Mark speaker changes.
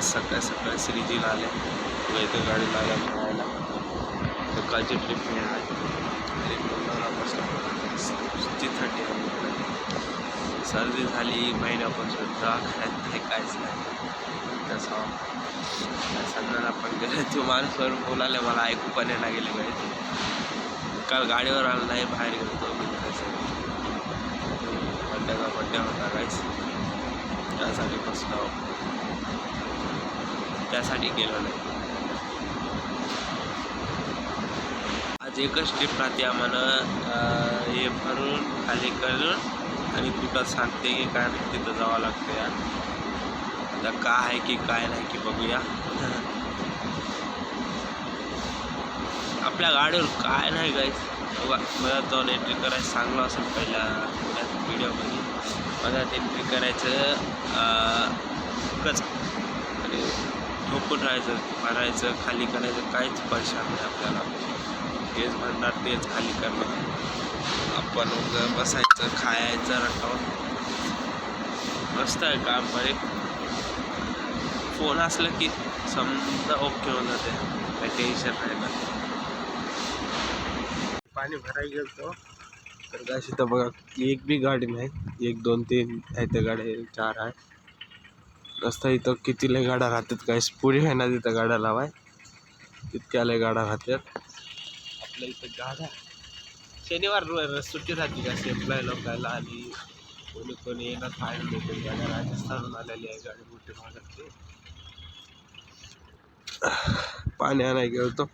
Speaker 1: सकाळ सकाळ श्रीजीला आले इथं गाडी लावल्या म्हणायला सकाळची ट्रिप मिळाली थंडी सर्दी झाली महिन्यापासून दवाखान्यात नाही काहीच नाही तसं संध्याला पण गेले तू माणसावर बोलायला मला ऐकू पण येणार गेले पाहिजे काल गाडीवर आला नाही बाहेर गेलो मी बड्डेचा बड्डे होता काहीच त्यासाठी बसलो त्यासाठी गेलो नाही आज एकच ट्रिप राहते आम्हाला हे भरून खाली करून आणि कुठं सांगते की काय नाही तिथं जावं लागतं यार आता काय आहे की काय नाही की बघूया आपल्या गाडीवर काय नाही गाईस मला जाऊन एंट्री करायचं सांगलं असेल पहिल्या व्हिडिओमध्ये मला एंट्री करायचं कच आणि झोपून राहायचं भरायचं खाली करायचं काहीच परेशान नाही आपल्याला तेच म्हणणार तेच खाली करणार आपण बसायचं खायचं रटावून मस्त आहे काम बरे फोन असलं की समजा ओके होऊन जाते काही टेन्शन नाही ना पाणी भरायला गेलो तर काय तर बघा एक बी गाडी नाही 1 2 3 आहे त्या गाड्या 4 आहे रस्ता इथं किती लय गाड्या राहतात काय पुरी आहे ना तिथं गाड्या लावाय तितक्या लय गाड्या राहतात आपल्या इथं गाड्या शनिवार सुट्टी राहते का सेफला लोकायला आणि कोणी कोणी येणार बाहेर लोक गाड्या राजस्थानून आलेली आहे गाडी मोठी भागातली पाणी आणायला गेलो तो